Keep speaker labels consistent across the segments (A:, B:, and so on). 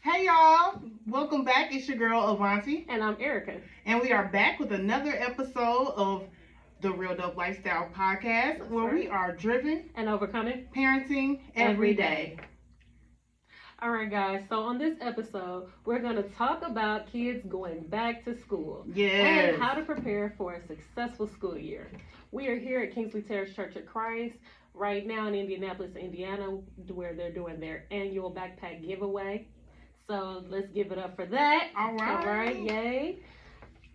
A: Hey y'all, welcome back. It's your girl Avanti,
B: And I'm Erica.
A: and we are back with another episode of the Real Dope Lifestyle Podcast,
B: That's
A: where we
B: right.
A: are driven,
B: And overcoming
A: parenting every day.
B: All right, guys. So on this episode, we're going to talk about kids going back to school
A: Yes.
B: and how to prepare for a successful school year. We are here at Kingsley Terrace Church of Christ right now in Indianapolis, Indiana, where they're doing their annual backpack giveaway. So let's give it up for that.
A: All right.
B: All right, yay.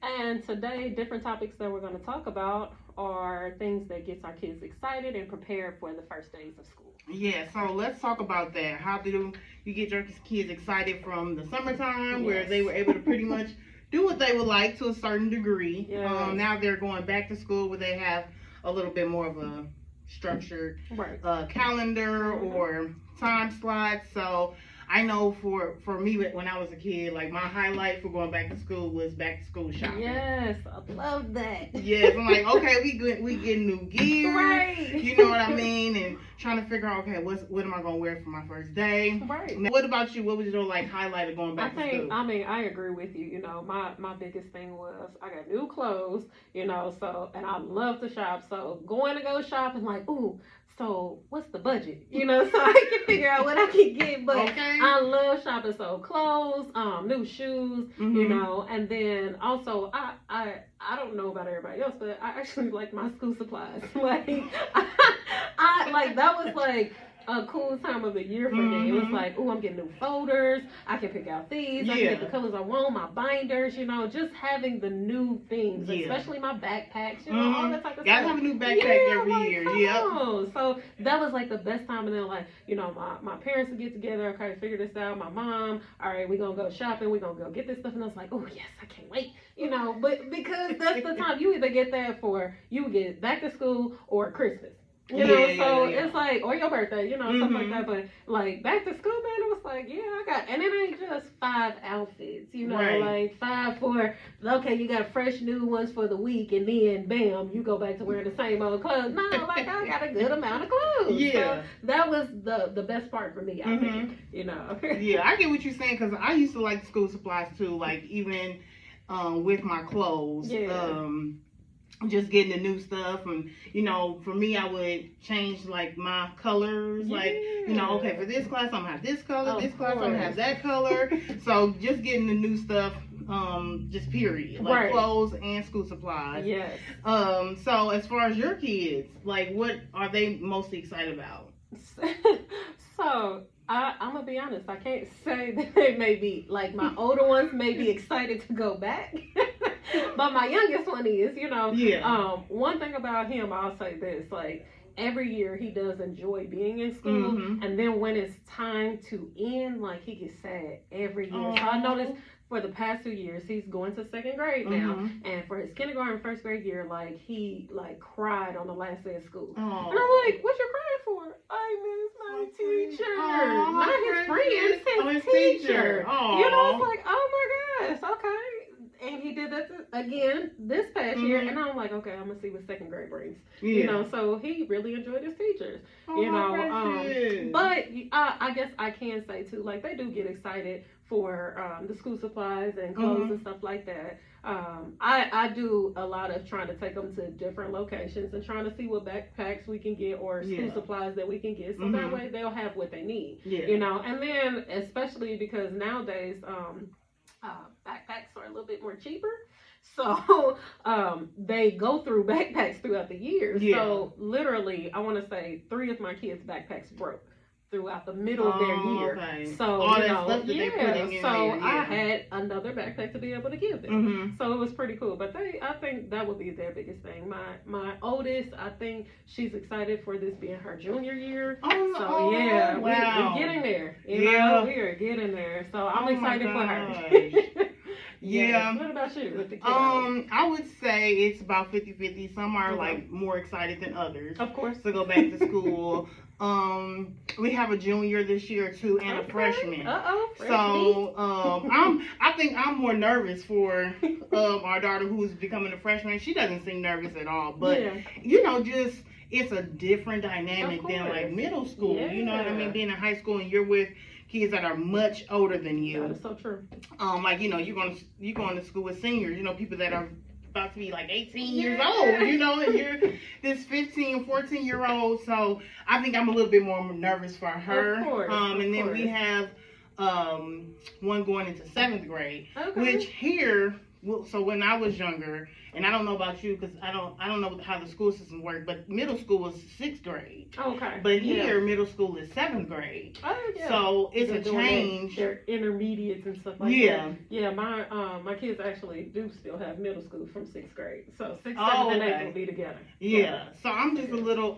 B: And today, different topics that we're going to talk about are things that gets our kids excited and prepared for the first days of school.
A: Yeah, so let's talk about that. How do you get your kids excited from the summertime, where
B: Yes.
A: they were able to pretty much do what they would like to a certain degree.
B: Yes.
A: Now they're going back to school where they have a little bit more of a structured
B: Right.
A: calendar
B: Mhm.
A: or time slots. So I know for me, when I was a kid, like my highlight for going back to school was back to school shopping.
B: Yes, I love that.
A: Yes, I'm like, okay, we getting new gear.
B: Right.
A: You know what I mean? And trying to figure out, okay, what am I gonna wear for my first day?
B: Right.
A: Now, what about you? What was your like highlight of going back to school?
B: I agree with you. You know, my biggest thing was I got new clothes, so, and I love to shop. So going to go shopping, like, ooh, so what's the budget? So I can figure out what I can get. But
A: Okay.
B: I love shopping. So clothes, new shoes,
A: Mhm.
B: and then also I don't know about everybody else, but I actually like my school supplies. Like I like that was like a cool time of the year for me. It was
A: Mhm.
B: like, oh, I'm getting new folders. I can pick out these. I can
A: Yeah.
B: get the colors I want. My binders, just having the new things,
A: Yeah.
B: especially my backpacks, all
A: Mhm.
B: that type of
A: Gotta
B: stuff.
A: have a new backpack every
B: like,
A: year.
B: come
A: Yep.
B: on. So that was like the best time. And then like, my parents would get together. Okay, figure this out. My mom, all right, we're gonna go shopping. We're gonna go get this stuff. And I was like, oh yes, I can't wait. But because that's the time you either get that you would get back to school or Christmas. So
A: Yeah.
B: it's like, or your birthday, stuff like
A: Mhm.
B: that. But like back to school, man, it was like, yeah, I got, and it ain't just 5 outfits,
A: Right.
B: like 5 for, okay, you got fresh new ones for the week, and then bam, you go back to wearing the same old clothes. No, like I got a good amount of clothes.
A: Yeah.
B: So that was the best part for me, I think,
A: Yeah, I get what you're saying, because I used to like school supplies too, like even with my clothes.
B: Yeah.
A: Just getting the new stuff, and for me, I would change like my colors, like okay, for this class I'm gonna have this color,
B: Of
A: this class I'm gonna have
B: course.
A: that color. So just getting the new stuff, just period, like
B: Right.
A: clothes and school supplies.
B: Yes.
A: So as far as your kids, like what are they mostly excited about?
B: So I'm gonna be honest. I can't say that they may be like my older ones may be excited to go back, but my youngest one is.
A: Yeah.
B: One thing about him, I'll say this: like every year he does enjoy being in school,
A: Mhm.
B: and then when it's time to end, like he gets sad every year. So I noticed for the past 2 years he's going to 2nd grade now,
A: Mhm.
B: and for his kindergarten and 1st grade year, like he like cried on the last day of school.
A: Aw.
B: And I'm like, what you crying for? I miss my teacher.
A: Aw,
B: Not his
A: how
B: friends,
A: precious.
B: his teacher.
A: Aw.
B: It's like, oh my gosh, okay. And he did that again this past year,
A: Mhm.
B: and I'm like, okay, I'm gonna see what 2nd grade brings.
A: Yeah.
B: So he really enjoyed his teachers.
A: Oh, precious.
B: But I guess I can say too, like they do get excited for the school supplies and clothes
A: Mhm.
B: and stuff like that. I do a lot of trying to take them to different locations and trying to see what backpacks we can get or school
A: Yeah.
B: supplies that we can get, so that
A: Mhm.
B: way they'll have what they need.
A: Yeah.
B: And then especially because nowadays backpacks are a little bit more cheaper. So they go through backpacks throughout the years.
A: Yeah.
B: So literally, I want to say 3 of my kids' backpacks broke throughout the middle of their year.
A: Okay.
B: So
A: all that stuff that they're
B: yeah.
A: putting in
B: So
A: there.
B: I
A: Yeah.
B: had another backpack to be able to give them.
A: Mhm.
B: So it was pretty cool. But I think that would be their biggest thing. My oldest, I think she's excited for this being her junior year.
A: Oh,
B: So yeah,
A: wow.
B: we're getting there.
A: Yeah.
B: We are getting there. So I'm
A: Oh, my
B: excited for her.
A: gosh.
B: Yes.
A: Yeah.
B: What about you with the kiddos?
A: I would say it's about 50-50. Some are
B: Okay.
A: like more excited than others
B: Of course.
A: to go back to school. We have a junior this year too, and a freshman. So I think I'm more nervous for our daughter who's becoming a freshman. She doesn't seem nervous at all, but
B: yeah.
A: just it's a different dynamic
B: Of
A: than like
B: course.
A: middle school. You know what I
B: Yeah.
A: mean? Being in high school and you're with kids that are much older than you.
B: That is so true.
A: Like, you know, you're going to school with seniors, you know, people that are about to be like 18 years old, you know, and you're this 15, 14-year-old. So I think I'm a little bit more nervous for her.
B: Of course,
A: and then we have one going into 7th grade, which here, so when I was younger, and I don't know about you because I don't know how the school system works, but middle school was 6th grade.
B: Okay.
A: But here, middle school is 7th grade.
B: Oh yeah.
A: So it's a change.
B: They're intermediates and stuff like that. Yeah. My kids actually do still have middle school from 6th grade. So 6th, 7th, and 8th will be together.
A: Yeah. So I'm just a little.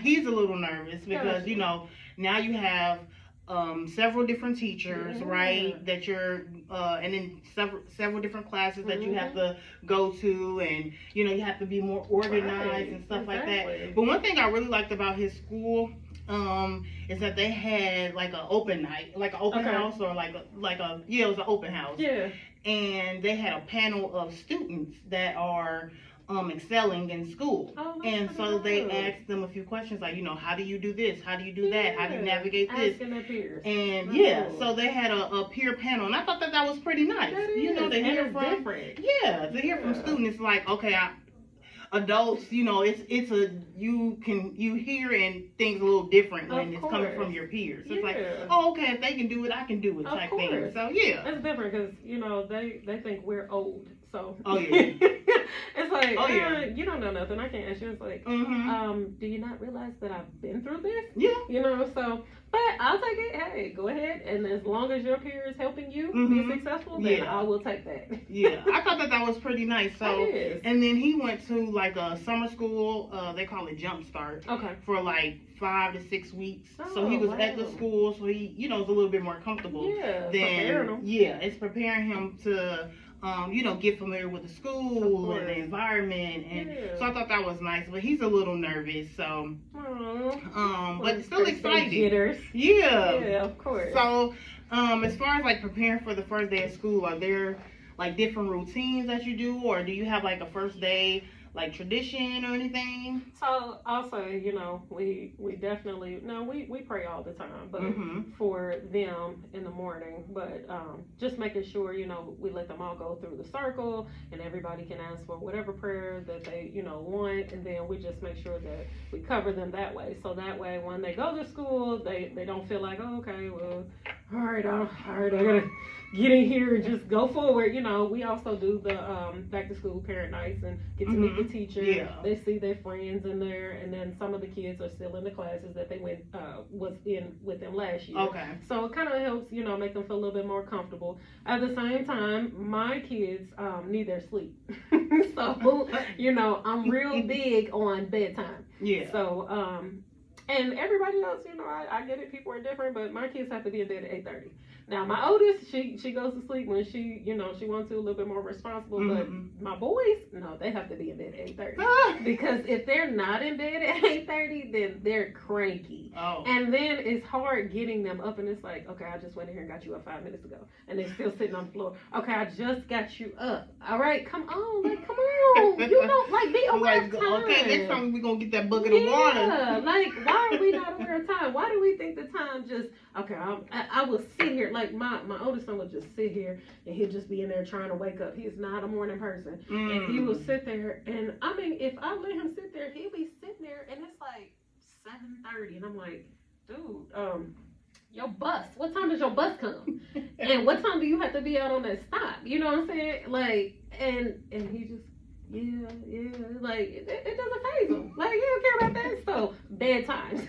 A: He's a little nervous because you know now you have several different teachers, right? That you're, and then several different classes that you have to go to, and you know you have to be more organized and stuff like that. But one thing I really liked about his school is that they had like an open night, like an open house, or it was an open house. Yeah. And they had a panel of students that are excelling in school. And so they asked them a few questions like, you know, how do you do this? How do you do that? How do you navigate this?
B: Asking their peers.
A: And so they had a peer panel, and I thought that was pretty nice. You know, to hear from different. Yeah, to hear from students like, okay, adults, you know, it's a you hear and things a little different when it's coming from your peers. It's like, oh, okay, if they can do it, I can do it, type thing. So yeah,
B: it's different because you know they think we're old. So
A: it's
B: like, you don't know nothing. I can't ask you. It's like, do you not realize that I've been through this?
A: Yeah.
B: You know, so, but I'll take it. Hey, go ahead. And as long as your peer is helping you be successful, then I will take that.
A: Yeah. I thought that was pretty nice. So, and then he went to like a summer school, they call it Jump Start. Okay. For like 5 to 6 weeks. So he was at the school, so he, you know, is a little bit more comfortable. Yeah. It's preparing him to you know, get familiar with the school and the environment, and so I thought that was nice. But he's a little nervous, so but still excited. Yeah,
B: of course.
A: So as far as like preparing for the first day of school, are there like different routines that you do, or do you have like a first day like tradition or anything?
B: So also, you know, we definitely we pray all the time, but for them in the morning, but just making sure, you know, we let them all go through the circle and everybody can ask for whatever prayer that they, you know, want, and then we just make sure that we cover them that way, so that way when they go to school they don't feel like, oh, okay, well, all right, I gotta get in here and just go forward. You know, we also do the back to school parent nights and get to meet the teacher. Yeah. They see their friends in there, and then some of the kids are still in the classes that they was in with them last year. Okay. So it kind of helps, you know, make them feel a little bit more comfortable. At the same time, my kids need their sleep. So, you know, I'm real big on bedtime. Yeah. So, and everybody else, you know, I get it. People are different, but my kids have to be in bed at 8:30. Now, my oldest, she goes to sleep when she, you know, she wants to, a little bit more responsible. But my boys, no, they have to be in bed at 8:30. Because if they're not in bed at 8:30, then they're cranky. Oh. And then it's hard getting them up, and it's like, okay, I just went in here and got you up 5 minutes ago, and they're still sitting on the floor. Okay, I just got you up. All right, come on, like, come on. You don't like be aware of time.
A: Okay, next time we're gonna get that bucket of water.
B: Yeah, like, why are we not aware of time? Why do we think the time just okay? I will sit here. Like my oldest son would just sit here and he'd just be in there trying to wake up. He's not a morning person, and he will sit there. And I mean, if I let him sit there, he'll be sitting there, and it's like 7:30, and I'm like, dude, your bus. What time does your bus come? And what time do you have to be out on that stop? You know what I'm saying? Like, and he just. Yeah, like it doesn't faze them. Like, you don't care about that. So bad times.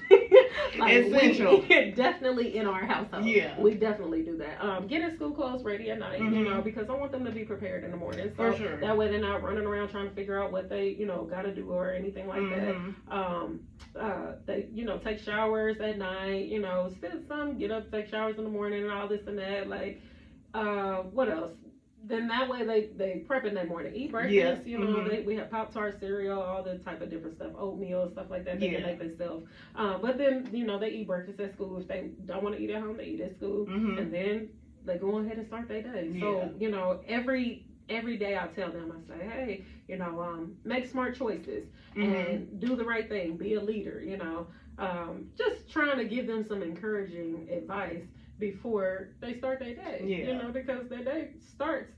B: Like,
A: essential.
B: Definitely in our household. Yeah, we definitely do that. Getting school clothes ready at night, you know, because I want them to be prepared in the morning. So that way they're not running around trying to figure out what they, you know, got to do or anything like that. They, you know, take showers at night. You know, still some get up, take showers in the morning, and all this and that. Like, what else? Then that way they prep in the morning, eat breakfast, you know, we have Pop-Tart, cereal, all the type of different stuff, oatmeal, stuff like that, they can make themselves. But then, you know, they eat breakfast at school. If they don't want to eat at home, they eat at school. And then they go ahead and start their day. So, you know, every day I tell them, I say, hey, you know, make smart choices and do the right thing, be a leader, you know. Just trying to give them some encouraging advice before they start their day.
A: Yeah.
B: You know, because their day starts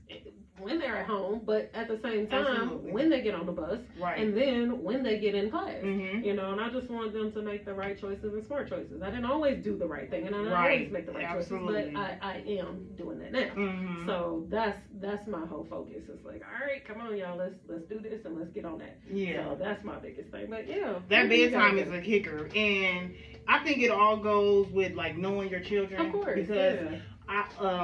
B: when they're at home, but at the same time,
A: Absolutely.
B: when they get on the bus,
A: right.
B: and then when they get in class.
A: Mm-hmm.
B: You know, and I just want them to make the right choices and smart choices. I didn't always do the right thing, and I didn't always make the right
A: Absolutely.
B: choices, but I am doing that now.
A: Mm-hmm.
B: So that's my whole focus. It's like, all right, come on, y'all, let's do this and let's get on that.
A: Yeah.
B: So that's my biggest thing. But yeah,
A: that bedtime is a kicker, and I think it all goes with like knowing your children.
B: Of course,
A: because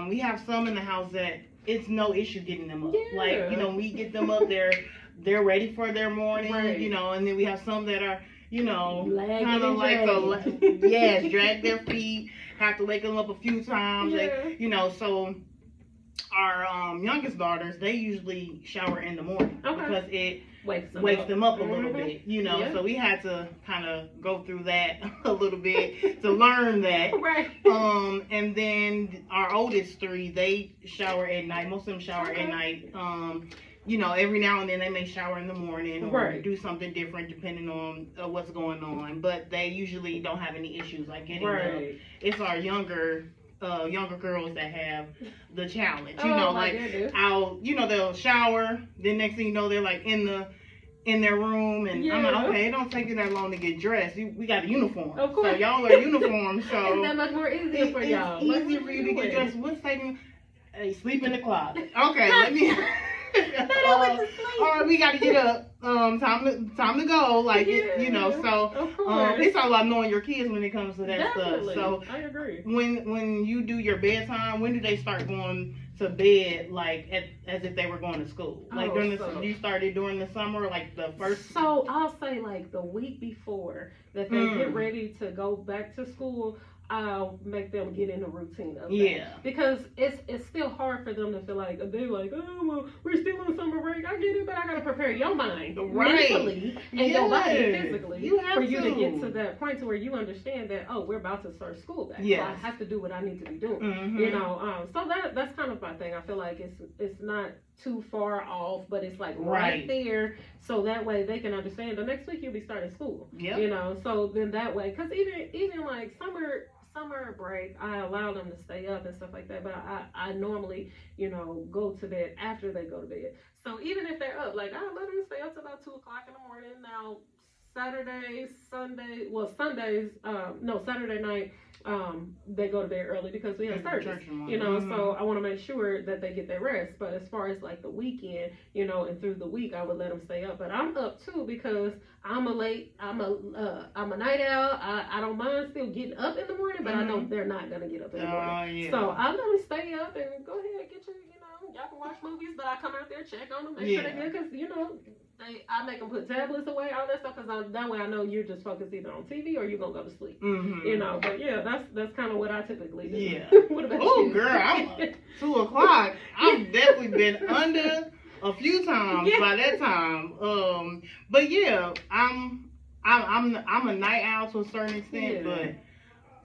A: we have some in the house that it's no issue getting them up.
B: Yeah.
A: Like, you know, we get them up, they're ready for their morning,
B: right.
A: you know, and then we have some that are, you know,
B: kind of
A: like drag their feet, have to wake them up a few times, you know, so our youngest daughters, they usually shower in the morning because it wakes them up a little bit, you know, so we had to kind of go through that a little bit to learn that.
B: Right.
A: And then our oldest three, they shower at night. Most of them shower at night. You know, every now and then they may shower in the morning or do something different depending on what's going on. But they usually don't have any issues like getting up. It's our younger girls that have the challenge. You know, like they'll shower. Then next thing you know, they're like in their room, and I'm like, okay, it don't take you that long to get dressed. We got a uniform. Of course. So y'all are uniforms. So
B: it's that much more easier for y'all.
A: It's easier for you to get dressed. What's taking? Hey, sleep in the closet. Okay, let me. All right, we got to get up. Time to go. Like you know. So it's all about knowing your kids when it comes to that stuff. So
B: I agree.
A: When you do your bedtime, when do they start going to bed like as if they were going to school? Like you started during the summer, like the first.
B: So I'll say like the week before that they get ready to go back to school. I'll make them get in a routine of that. Because it's still hard for them to feel like they're like, oh well, we're still on summer break. I get it, but I gotta prepare your mind mentally and your body physically for you to get to that point to where you understand that we're about to start school back. So I have to do what I need to be doing. You know, so that's kind of my thing. I feel like it's not too far off, but it's like right there, so that way they can understand the next week you'll be starting school. You know, so then that way, because even like summer break, I allow them to stay up and stuff like that, but I normally, you know, go to bed after they go to bed. So even if they're up, like I let them stay up to about 2 o'clock in the morning. Now Saturday night, they go to bed early because we have service, you know, so I want to make sure that they get their rest. But as far as like the weekend, you know, and through the week, I would let them stay up. But I'm up too because I'm a night owl. I don't mind still getting up in the morning, but I know they're not going to get up in the morning. So I let them stay up and go ahead, get your, you know, y'all can watch movies, but I come out there, check on them, make sure they're good, because, you know, I make them put tablets away, all that stuff, because that way I know you're just focused either on TV or you're going to go to sleep. You know, but yeah, that's kind of what I typically do. What about you?
A: Oh, girl, I'm 2 o'clock. I've definitely been under a few times by that time. But yeah, I'm a night owl to a certain extent, but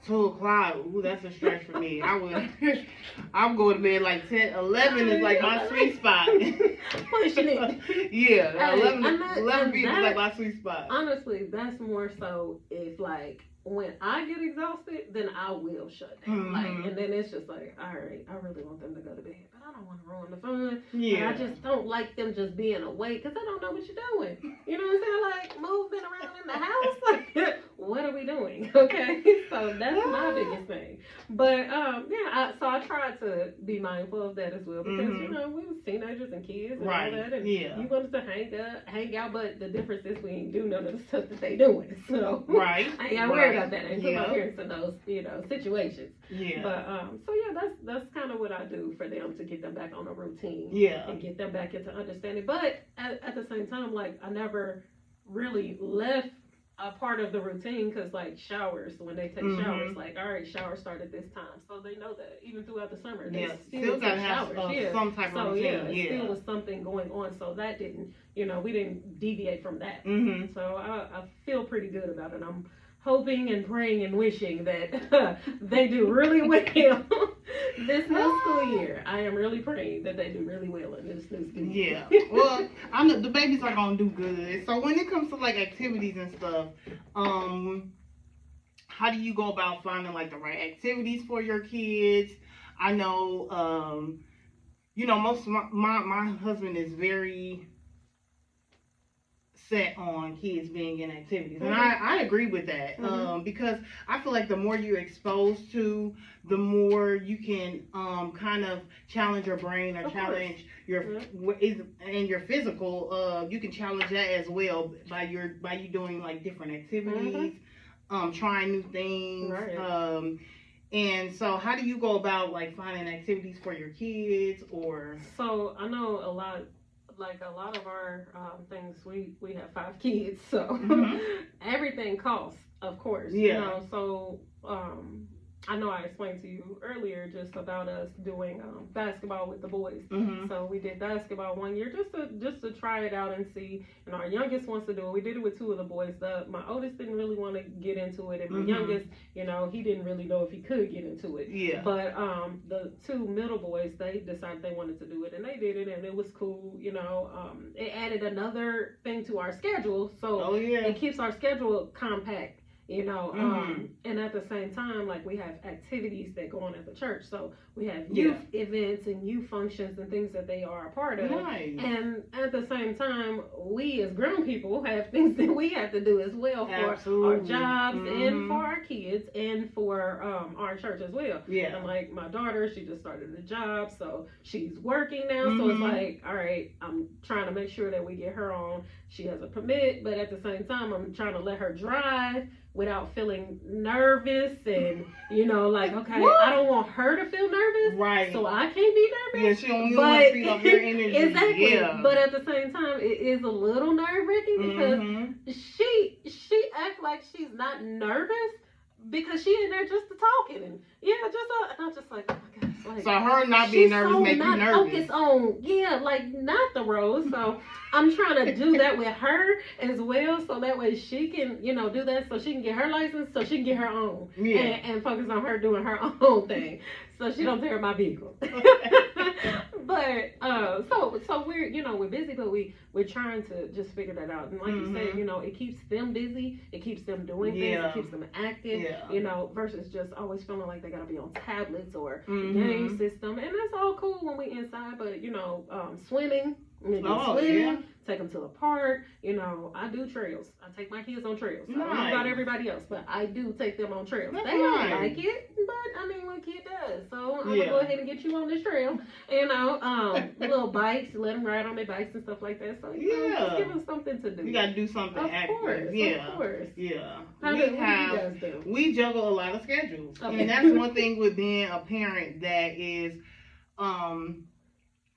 A: 2 o'clock, ooh, that's a stretch for me. I'm going to bed like 10, 11 is like my sweet spot.
B: Pushing it.
A: Yeah, 11 p.m. is like my sweet spot.
B: Honestly, that's more so if like when I get exhausted, then I will shut down. Like, and then it's just like, all right, I really want them to go to bed, but I don't want to ruin the fun. And I just don't like them just being awake because I don't know what you're doing. You know what I'm saying? Like moving around in the house. Like, what are we doing? Okay, so that's my biggest thing. But so I tried to be mindful of that as well because you know we was teenagers and kids and all that, and you want us to hang out, but the difference is we ain't do none of the stuff that they doing. So I ain't gotta worry about that. I ain't put my parents in those, you know, situations. But so that's kind of what I do for them to get them back on a routine. And get them back into understanding. But at the same time, like I never really left a part of the routine because like showers, when they take showers, like all right, shower start at this time, so they know that even throughout the summer they still gotta have some type of routine. It still was something going on, so that didn't, you know, we didn't deviate from that. So I feel pretty good about it. I'm hoping and praying and wishing that they do really well this new school year. I am really praying that they do really well in this new school year.
A: Well, I know the babies are gonna do good. So when it comes to like activities and stuff, how do you go about finding like the right activities for your kids? I know, most of my husband is very set on kids being in activities, and I agree with that, because I feel like the more you're exposed to, the more you can kind of challenge your brain, or challenge your and your physical. You can challenge that as well by you doing like different activities, trying new things. And so, how do you go about like finding activities for your kids? Or
B: so I know a lot of our things, we have 5 kids, so everything costs, of course. So I know I explained to you earlier just about us doing basketball with the boys. So we did basketball one year just to try it out and see. And our youngest wants to do it. We did it with 2 of the boys. My oldest didn't really want to get into it, and my youngest, he didn't really know if he could get into it. But the 2 middle boys, they decided they wanted to do it, and they did it, and it was cool. It added another thing to our schedule, so it keeps our schedule compact. And at the same time, like, we have activities that go on at the church, so we have youth events and youth functions and things that they are a part of. And at the same time, we as grown people have things that we have to do as well for our jobs and for our kids and for our church as well. And like my daughter, she just started a job, so she's working now, so it's like, all right, I'm trying to make sure that we get her on. She has a permit, but at the same time, I'm trying to let her drive without feeling nervous, and like, okay, I don't want her to feel nervous, so I can't be nervous.
A: She don't want to feed off your energy.
B: Exactly. But at the same time, it is a little nerve-wracking because she acts like she's not nervous because she in there just to talking, and and I'm just like, oh my gosh. Like,
A: so her not being nervous make you nervous.
B: Focus on, like, not the road. So I'm trying to do that with her as well, so that way she can, do that, so she can get her license, so she can get her own, and focus on her doing her own thing, so she don't tear my vehicle. But so we're busy, but we're trying to just figure that out. And like you said, it keeps them busy, it keeps them doing things, it keeps them active, versus just always feeling like they gotta be on tablets or game system. And that's all cool when we inside, but swimming. Take them to the park. I do trails. I take my kids on trails. I don't know about everybody else, but I do take them on trails. They don't like it, but I mean, what kid does? So I'm gonna go ahead and get you on this trail. Little bikes, let them ride on their bikes and stuff like that. So just give them something to do.
A: You gotta do something active.
B: Of course.
A: What do you guys do? We juggle a lot of schedules, and that's one thing with being a parent that is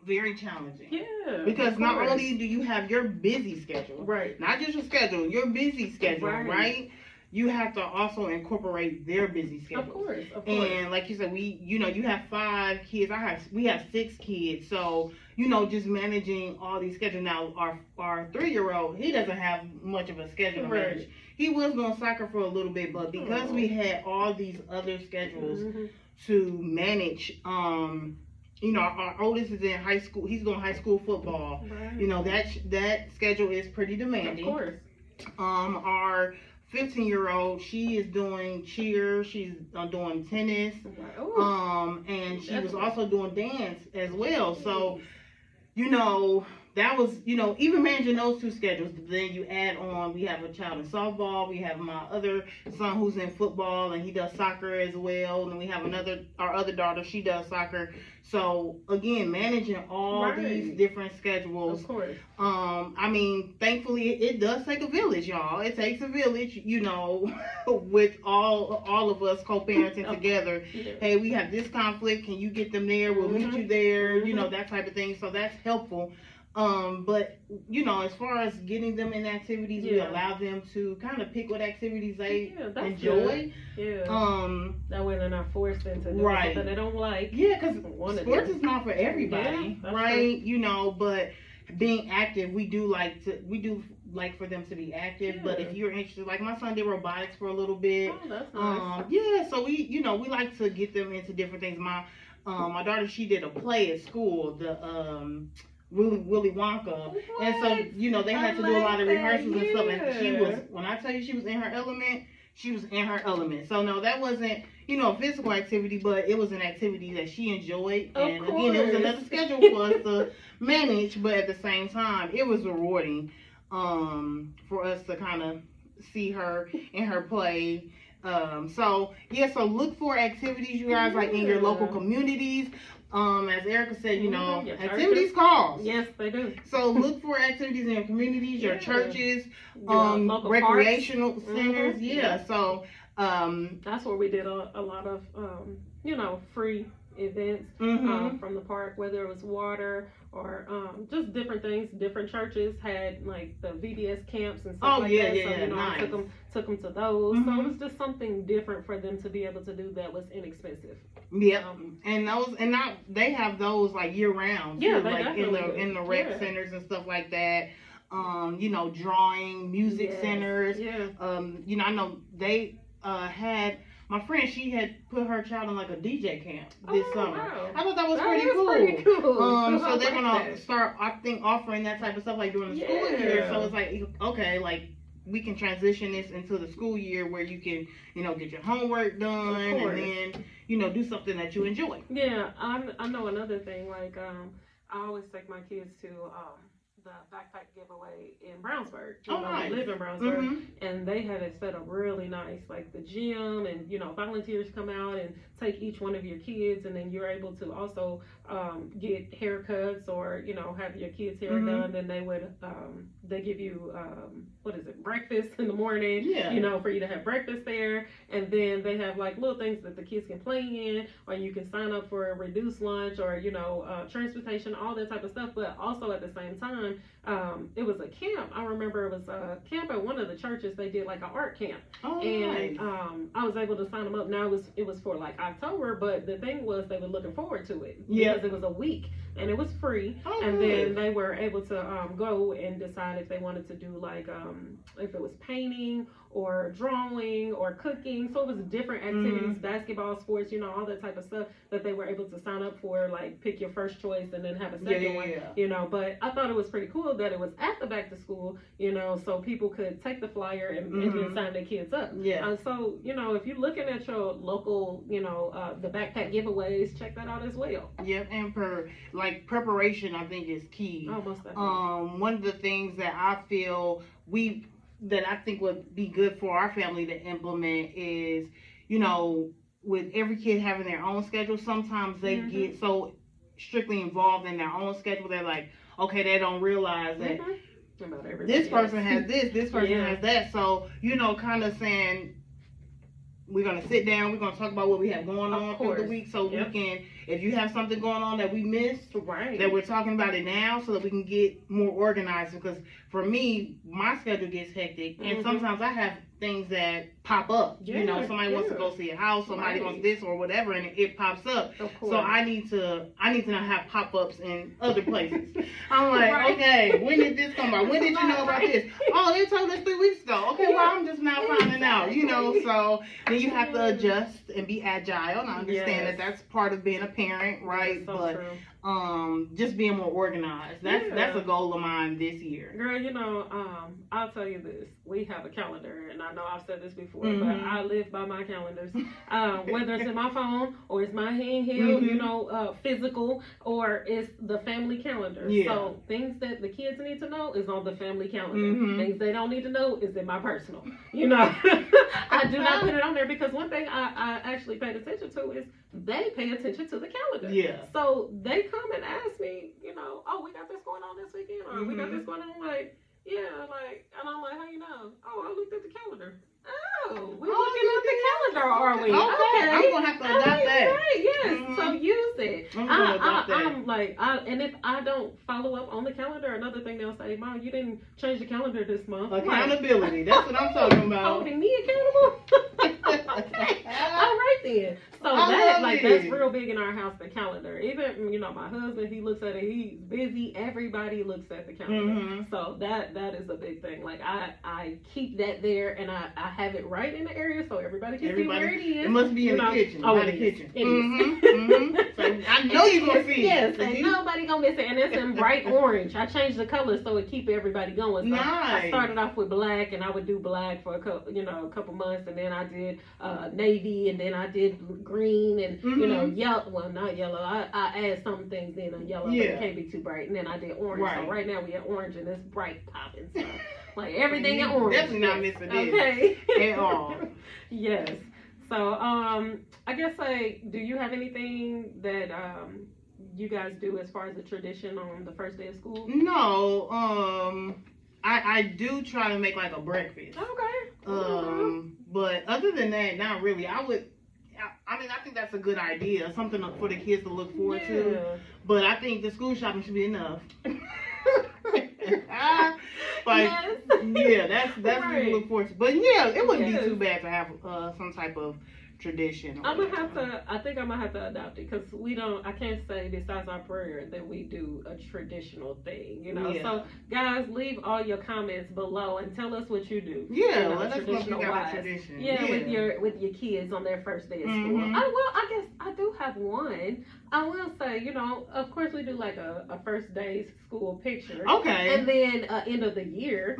A: very challenging. Because not only do you have your busy schedule, not just your schedule, your busy schedule, right? You have to also incorporate their busy schedule.
B: Of course.
A: And like you said, you have 5 kids. We have 6 kids. So, just managing all these schedules. Now, our 3-year-old, he doesn't have much of a schedule to manage. He was going soccer for a little bit, but because we had all these other schedules to manage, our oldest is in high school. He's doing high school football. That schedule is pretty demanding.
B: Of course.
A: Our 15-year-old, she is doing cheer. She's doing tennis. And she was also doing dance as well. So, that was, even managing those 2 schedules. Then you add on, we have a child in softball. We have my other son who's in football, and he does soccer as well. And we have our other daughter, she does soccer. So, again, managing all these different schedules.
B: Of course.
A: I mean, thankfully, it does take a village, y'all. It takes a village, with all of us co-parenting together. Hey, we have this conflict. Can you get them there? We'll meet you there. That type of thing. So that's helpful. But as far as getting them in activities, we allow them to kind of pick what activities they enjoy.
B: That way they're not forced into doing something they don't like.
A: Because sports is not for everybody, right? True. But being active, we do like for them to be active. But if you're interested, like my son did robotics for a little bit.
B: Oh, that's nice.
A: So we we like to get them into different things. My daughter, she did a play at school, the Willy Wonka. And so, they had to do a lot of rehearsals and stuff. And she was, when I tell you she was in her element, she was in her element. So no, that wasn't, you know, a physical activity, but it was an activity that she enjoyed. And again, it was another schedule for us to manage, but at the same time, it was rewarding for us to kind of see her in her play. So look for activities, you guys, like in your local communities. As Erica said, you know, activities cost.
B: Yes, they do.
A: So look for activities in your communities, your churches, recreational parks. Centers. So
B: that's where we did a lot of you know, free events from the park, whether it was water or just different things. Different churches had like the VBS camps and stuff that. So you know, nice. I took them to those. So it was just something different for them to be able to do that was inexpensive.
A: Yeah, they have those like year round.
B: Yeah,
A: too, like in the rec centers and stuff like that. You know, drawing, music centers. Yeah. You know, I know they had. My friend, she had put her child in like a DJ camp this summer. Wow. I thought that was pretty cool. So they're gonna start, I think, offering that type of stuff like during the school year. So it's like, okay, like we can transition this into the school year where you can, you know, get your homework done and then, you know, do something that you enjoy.
B: Yeah, I know another thing. Like, I always take my kids to the backpack giveaway in Brownsburg. I live in Brownsburg, and they have it set up really nice, like the gym, and you know, volunteers come out and take each one of your kids, and then you're able to also get haircuts or you know have your kids' hair done. Then they would they give you breakfast in the morning, you know, for you to have breakfast there, and then they have like little things that the kids can play in, or you can sign up for a reduced lunch or you know transportation, all that type of stuff. But also at the same time, it was a camp. I remember it was a camp at one of the churches. They did like an art camp, and I was able to sign them up. Now it was for like October, but the thing was they were looking forward to it because it was a week and it was free. And then they were able to go and decide if they wanted to do like if it was painting or drawing or cooking. So it was different activities, basketball, sports, you know, all that type of stuff that they were able to sign up for, like pick your first choice and then have a second one, you know. But I thought it was pretty cool that it was at the back to school, you know, so people could take the flyer and then sign their kids up. So, you know, if you're looking at your local, you know, the backpack giveaways, check that out as well.
A: And for like preparation, I think is key.
B: Most definitely.
A: One of the things that I feel that I think would be good for our family to implement is, you know, with every kid having their own schedule, sometimes they get so strictly involved in their own schedule, they're like, okay, they don't realize that this person has this person has that. So, you know, kind of saying, we're going to sit down, we're going to talk about what we have going on for the week so we can, if you have something going on that we missed, that we're talking about it now so that we can get more organized. Because for me, my schedule gets hectic and sometimes I have things that pop up. You know, somebody wants to go see a house, somebody wants this or whatever, and it pops up. So I need to not have pop-ups in other places. I'm like, okay, when did this come about? When did you know about this? Oh, they told us 3 weeks ago. Okay, well, I'm just now finding out, you know. So then you have to adjust and be agile, and I understand that that's part of being a parent, right? But just being more organized. That's a goal of mine this year.
B: Girl, you know, I'll tell you this. We have a calendar, and I know I've said this before, but I live by my calendars. Whether it's in my phone or it's my handheld, you know, physical, or it's the family calendar. So things that the kids need to know is on the family calendar. Things they don't need to know is in my personal. You know, I do not put it on there because one thing I actually paid attention to is they pay attention to the calendar. So they come and ask me, you know, oh, we got this going on this weekend, or we got this going on. I'm like, and I'm like, how you know? Oh, I looked at the calendar. Oh, we're looking at the calendar, are we?
A: Okay. I'm gonna have to adopt that.
B: Right, yes. So use it. I'm like, and if I don't follow up on the calendar, another thing they'll say, Mom, you didn't change the calendar this month.
A: Accountability. That's what I'm talking about.
B: Holding me accountable. Okay. All right then. So that's real big in our house, the calendar. Even, you know, my husband, he looks at it, he's busy. Everybody looks at the calendar. So that is a big thing. Like I keep that there and I have it right in the area so everybody can see where it is.
A: It must be in the kitchen.
B: Oh,
A: by the kitchen.
B: It is.
A: So I know you're going to see it.
B: Yes, ain't nobody going to miss it. And it's in bright orange. I changed the color so it keep everybody going. So
A: nice.
B: I started off with black, and I would do black for a couple months, and then I did navy, and then I did green, and yellow. Well, not yellow. I add some things in on yellow, but it can't be too bright. And then I did orange. Right. So right now we have orange, and it's bright popping. So like everything in orange.
A: Definitely not missing it.
B: Okay.
A: At all.
B: Yes. So I guess do you have anything that you guys do as far as a tradition on the first day of school?
A: No. I do try to make like a breakfast.
B: Okay.
A: But other than that, not really. I think that's a good idea. Something for the kids to look forward to. But I think the school shopping should be enough.
B: Yes.
A: Yeah, that's right. What we look forward to. But yeah, it wouldn't be too bad to have some type of tradition.
B: I think I'm gonna have to adopt it, because I can't say besides our prayer that we do a traditional thing, So guys, leave all your comments below and tell us what you do.
A: Yeah, let us know if you got a tradition.
B: Yeah, with your kids on their first day of school. I guess I do have one. I will say, of course we do like a first day school picture.
A: Okay.
B: And then end of the year,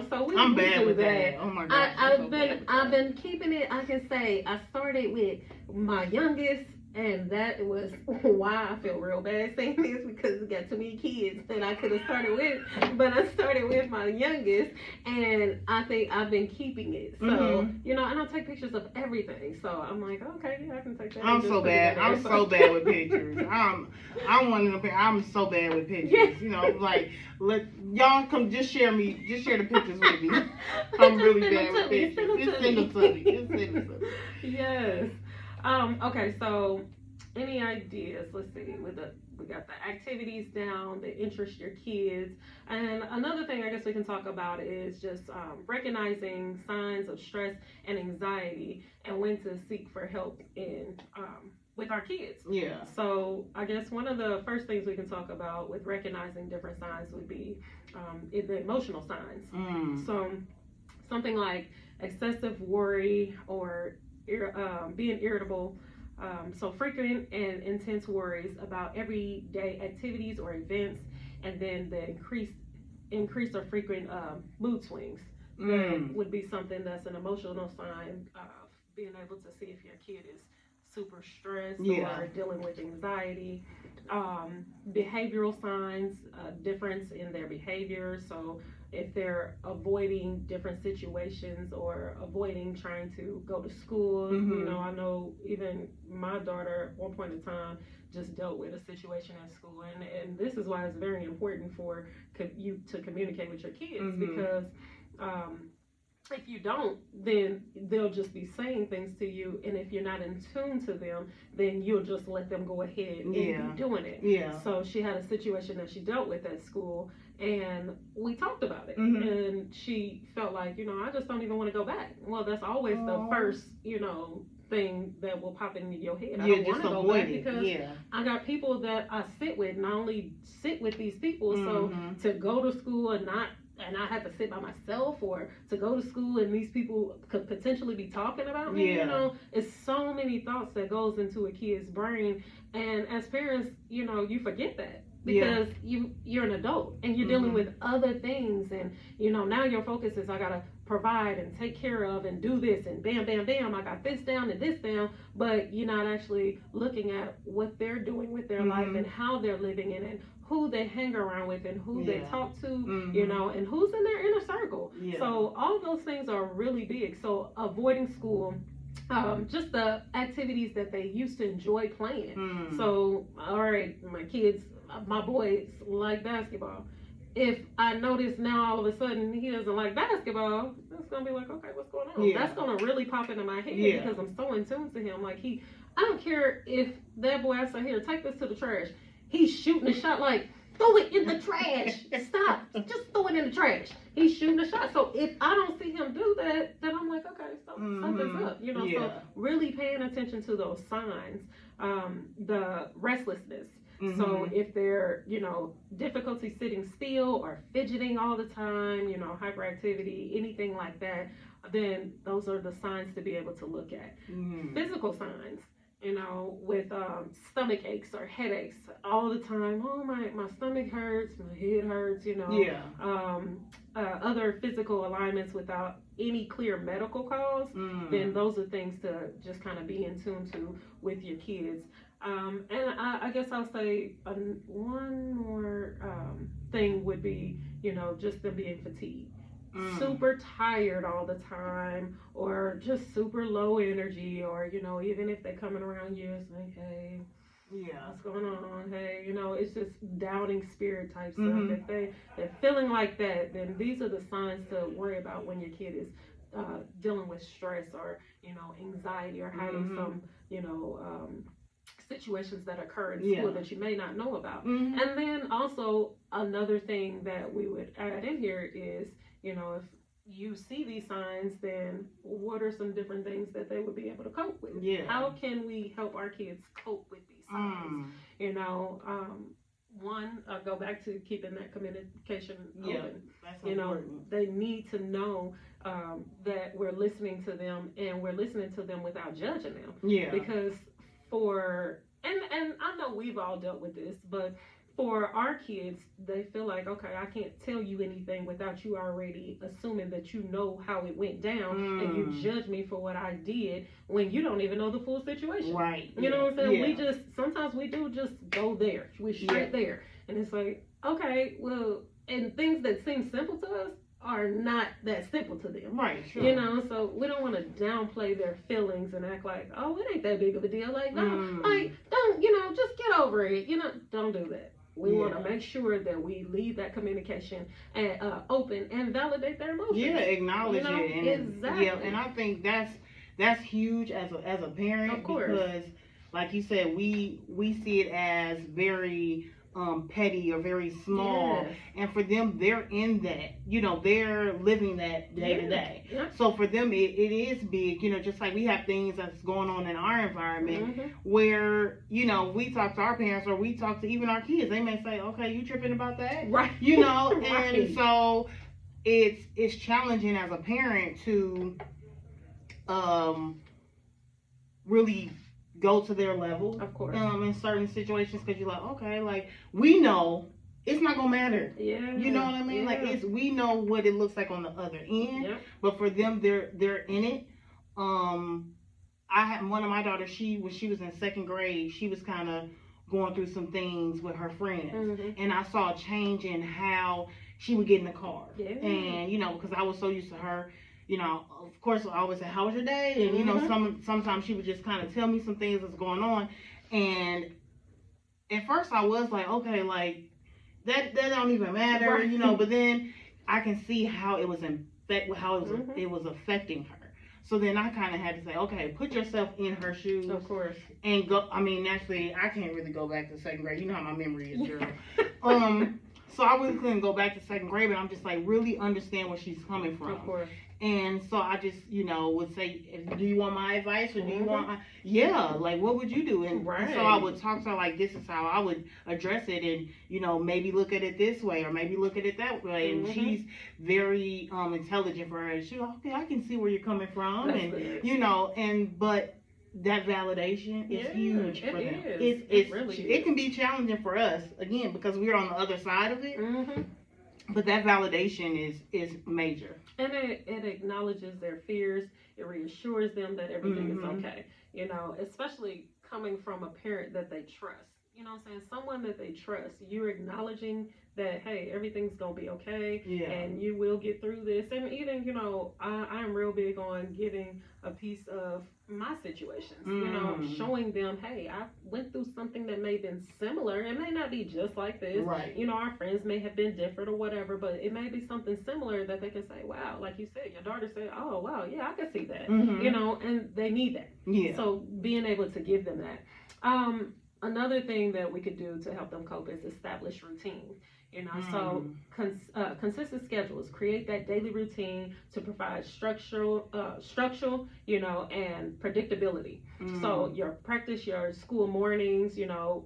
B: so we
A: I'm
B: do
A: bad with
B: that.
A: Oh my gosh.
B: I've been keeping it. I can say I started with my youngest, and that was why I feel real bad saying this, because we got too many kids that I could have started with. But I started with my youngest, and I think I've been keeping it. So, and I take pictures of everything. So I'm like, okay, yeah, I can take that.
A: I'm so bad. I'm so bad with pictures. I'm one of them. I'm so bad with pictures. Like, let y'all come just share the pictures with me. I'm really bad with pictures. Just send them to me.
B: Yes. Okay, so any ideas? Let's see. We got the activities down that interest your kids, and another thing I guess we can talk about is just recognizing signs of stress and anxiety, and when to seek for help with our kids.
A: Yeah.
B: So I guess one of the first things we can talk about with recognizing different signs would be the emotional signs. So something like excessive worry or being irritable, so frequent and intense worries about everyday activities or events, and then the increased or frequent mood swings. That would be something that's an emotional sign of being able to see if your kid is super stressed or dealing with anxiety. Behavioral signs, difference in their behavior. So if they're avoiding different situations or avoiding trying to go to school, I know even my daughter at one point in time just dealt with a situation at school, and this is why it's very important for you to communicate with your kids, because if you don't, then they'll just be saying things to you, and if you're not in tune to them, then you'll just let them go ahead and be doing it. Yeah. So she had a situation that she dealt with at school, and we talked about it, and she felt like, I just don't even want to go back. Well, that's always the first, thing that will pop into your head. I don't want to go back, because I got people that I sit with, and I only sit with these people, so to go to school and I have to sit by myself, or to go to school and these people could potentially be talking about me, it's so many thoughts that goes into a kid's brain, and as parents, you forget that, because you're an adult and you're dealing with other things, and now your focus is, I gotta provide and take care of and do this, and bam bam bam, I got this down and this down, but you're not actually looking at what they're doing with their life, and how they're living in it, who they hang around with, and who they talk to, and who's in their inner circle. So all those things are really big. So avoiding school, just the activities that they used to enjoy playing. So, all right, my boys like basketball. If I notice now all of a sudden he doesn't like basketball, it's gonna be like, okay, what's going on? That's gonna really pop into my head, because I'm so in tune to him. Like, I don't care if that boy, I say, here, take this to the trash. He's shooting a shot, like, throw it in the trash. Stop. Just throw it in the trash. He's shooting a shot. So if I don't see him do that, then I'm like, okay, something's up. So really paying attention to those signs. the restlessness.
A: Mm-hmm.
B: So if they're, difficulty sitting still or fidgeting all the time, hyperactivity, anything like that, then those are the signs to be able to look at.
A: Mm-hmm.
B: Physical signs, with stomach aches or headaches all the time. Oh, my stomach hurts, my head hurts,
A: Yeah.
B: Other physical alignments without any clear medical cause, then those are things to just kind of be in tune to with your kids. And I guess I'll say one more thing would be, just them being fatigued. Super tired all the time, or just super low energy, or even if they're coming around you, it's like, hey,
A: yeah,
B: what's going on? Hey, it's just doubting spirit type stuff. If they're feeling like that, then these are the signs to worry about when your kid is dealing with stress or anxiety or having some situations that occur in school that you may not know about. And then also another thing that we would add in here is, if you see these signs, then what are some different things that they would be able to cope with?
A: Yeah.
B: How can we help our kids cope with these signs? One, go back to keeping that communication open.
A: That's important.
B: They need to know that we're listening to them, and we're listening to them without judging them.
A: Yeah.
B: Because and I know we've all dealt with this, but for our kids, they feel like, okay, I can't tell you anything without you already assuming that you know how it went down, and you judge me for what I did when you don't even know the full situation.
A: Right.
B: You know what I'm saying? Yeah. Sometimes we do just go there. We're straight there. And it's like, okay, well, and things that seem simple to us are not that simple to them.
A: Right, sure.
B: So we don't want to downplay their feelings and act like, oh, it ain't that big of a deal. Like, no, like, don't, just get over it. Don't do that. We want to make sure that we leave that communication open and validate their emotions.
A: Yeah, acknowledge it. And
B: exactly.
A: Yeah, and I think that's huge as a parent.
B: Of course.
A: Because, like you said, we see it as very petty or very small, and for them, they're in that, they're living that day to day. So for them, it is big, just like we have things that's going on in our environment where, we talk to our parents, or we talk to even our kids. They may say, okay, you tripping about that?
B: Right.
A: And so it's challenging as a parent to really go to their level,
B: of course,
A: in certain situations, because you're like, okay, like, we know it's not gonna matter.
B: Yeah.
A: You know what I mean?
B: Yeah.
A: Like, we know what it looks like on the other end. Yep. But for them, they're in it. I had one of my daughters. When she was in second grade, she was kind of going through some things with her friends, and I saw a change in how she would get in the car. Yeah. And because I was so used to her. Of course, I always say, how was your day? And, sometimes she would just kind of tell me some things that's going on. And at first I was like, okay, like, that don't even matter, right. But then I can see how it was it was affecting her. So then I kind of had to say, okay, put yourself in her shoes.
B: Of course.
A: And go, naturally, I can't really go back to second grade. You know how my memory is, girl. So I really couldn't go back to second grade, but I'm just like, really understand where she's coming from.
B: Of course.
A: And so I just, would say, do you want my advice, or do you want like, what would you do? And so I would talk to her like, this is how I would address it, and, maybe look at it this way, or maybe look at it that way. And she's very intelligent for her. She's like, okay, I can see where you're coming from. That's good. But that validation is huge for them. It really is. It can be challenging for us, again, because we're on the other side of it. But that validation is major.
B: And it acknowledges their fears. It reassures them that everything is okay. Especially coming from a parent that they trust. Someone that they trust. You're acknowledging that, hey, everything's going to be okay. Yeah. And you will get through this. And even, I'm real big on giving a piece of my situations. Showing them, hey, I went through something that may have been similar. It may not be just like this.
A: Right.
B: Our friends may have been different or whatever, but it may be something similar that they can say, wow, like you said, your daughter said, oh, wow, yeah, I can see that. And they need that.
A: Yeah.
B: So being able to give them that. Another thing that we could do to help them cope is establish routine. So consistent schedules, create that daily routine to provide structure, and predictability. So your practice your school mornings,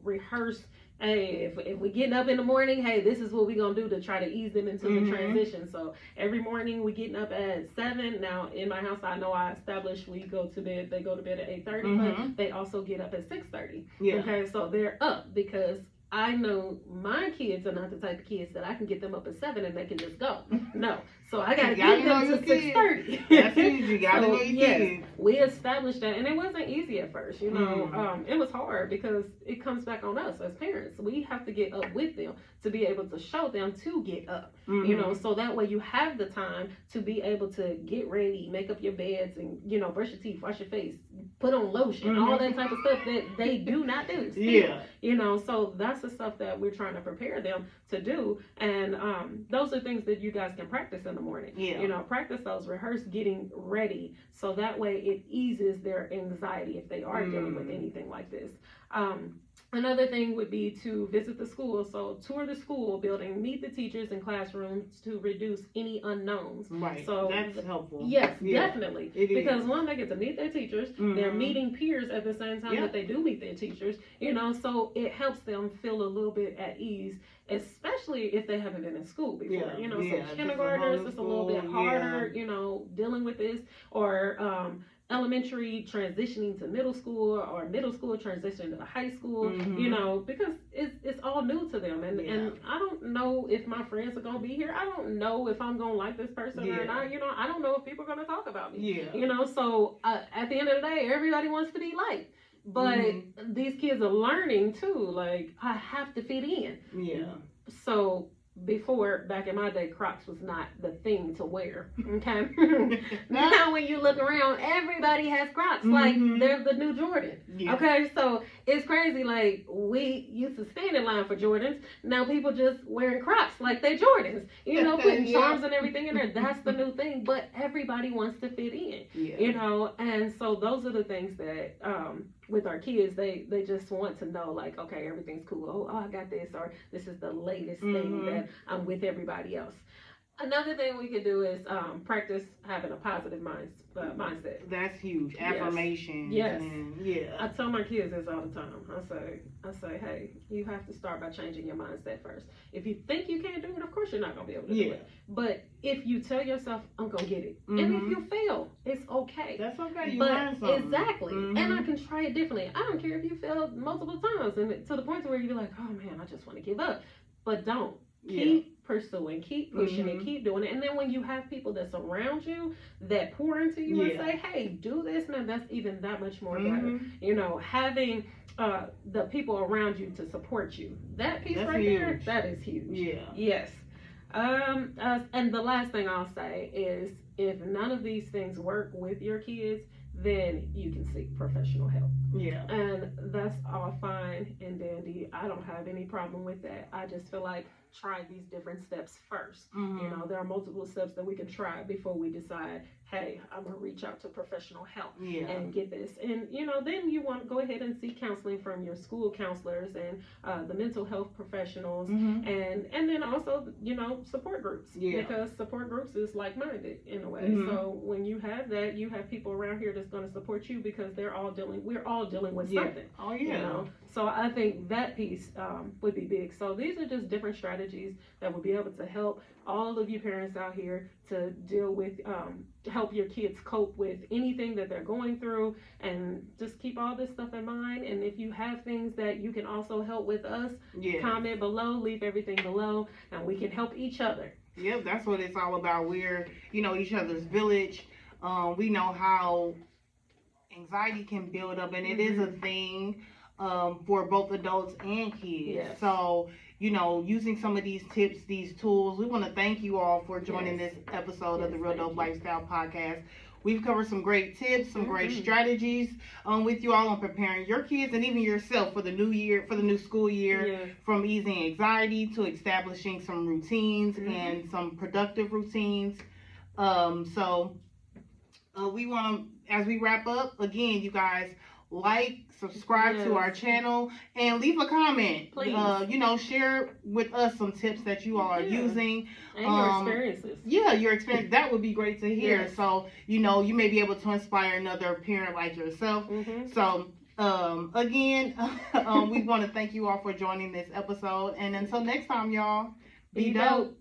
B: rehearse. Hey, if we getting up in the morning, hey, this is what we're gonna do to try to ease them into the transition. So every morning we getting up at 7. Now in my house, I know I established they go to bed at 8:30, but they also get up at 6:30. Yeah. Okay, so they're up because I know my kids are not the type of kids that I can get them up at 7 and they can just go. No. So I gotta get them to 6:30.
A: That's easy. You gotta know your kids.
B: We established that, and it wasn't easy at first. It was hard because it comes back on us as parents. We have to get up with them to be able to show them to get up. So that way you have the time to be able to get ready, make up your beds, and brush your teeth, wash your face, put on lotion, all that type of stuff that they do not do. Still, so that's the stuff that we're trying to prepare them to do, and those are things that you guys can practice in the morning. Practice those, rehearse getting ready, so that way it eases their anxiety if they are dealing with anything like this. Another thing would be to visit the school. So tour the school building, meet the teachers in classrooms to reduce any unknowns.
A: Right. So that's helpful.
B: Yes, definitely. Because one, they get to meet their teachers. They're meeting peers at the same time that they do meet their teachers. So it helps them feel a little bit at ease, especially if they haven't been in school before. So kindergartners, it's a little bit harder, dealing with this, or elementary transitioning to middle school, or middle school transitioning to high school, because it's all new to them, and I don't know if my friends are gonna be here. I don't know if I'm gonna like this person or not. I don't know if people are gonna talk about me. So at the end of the day, everybody wants to be liked, but these kids are learning too. Like, I have to fit in. So before, back in my day, Crocs was not the thing to wear. Okay. Now when you look around, everybody has Crocs. Like, they're the new Jordan. Okay, so it's crazy. Like, we used to stand in line for Jordans. Now people just wearing Crocs like they Jordans. Putting charms and everything in there. That's the new thing. But everybody wants to fit in. And so those are the things that with our kids, they just want to know, like, okay, everything's cool. Oh, I got this, or this is the latest thing that I'm with everybody else. Another thing we could do is practice having a positive mindset.
A: That's huge. Affirmations.
B: Yes. I tell my kids this all the time. I say, hey, you have to start by changing your mindset first. If you think you can't do it, of course you're not going to be able to do it. But if you tell yourself, I'm going to get it. And if you fail, it's okay.
A: That's okay. You learn something.
B: Exactly. And I can try it differently. I don't care if you failed multiple times, and to the point where you're like, oh man, I just want to give up. But don't. Keep pursuing, keep pushing and keep doing it. And then when you have people that surround you, that pour into you and say, hey, do this, man, that's even that much more better. Having the people around you to support you, that piece that's right huge. There, that is huge. Yes. And the last thing I'll say is, if none of these things work with your kids, then you can seek professional help. And that's all fine and dandy. I don't have any problem with that. I just feel like try these different steps first. There are multiple steps that we can try before we decide, hey, I'm gonna reach out to professional help and get this. And then you want to go ahead and seek counseling from your school counselors and the mental health professionals, and then also support groups, because support groups is like-minded in a way. So when you have that, you have people around here that's going to support you, because we're all dealing with something. So I think that piece would be big. So these are just different strategies that will be able to help all of you parents out here to deal with, help your kids cope with anything that they're going through, and just keep all this stuff in mind. And if you have things that you can also help with us, comment below, leave everything below, and we can help each other.
A: Yep, that's what it's all about. We're, each other's village. We know how anxiety can build up, and it is a thing for both adults and kids. So, using some of these tips, these tools, we want to thank you all for joining this episode of the Real Dope Lifestyle Podcast. We've covered some great tips, some great strategies with you all on preparing your kids and even yourself for the new year, for the new school year, from easing anxiety to establishing some routines and some productive routines. So we want to, as we wrap up, again, you guys, like, subscribe to our channel, and leave a comment.
B: Please.
A: Share with us some tips that you all are using.
B: And your experiences.
A: Yeah, your experience. That would be great to hear.
B: Yes.
A: So, you may be able to inspire another parent like yourself. So, again, we want to thank you all for joining this episode. And until next time, y'all, be dope.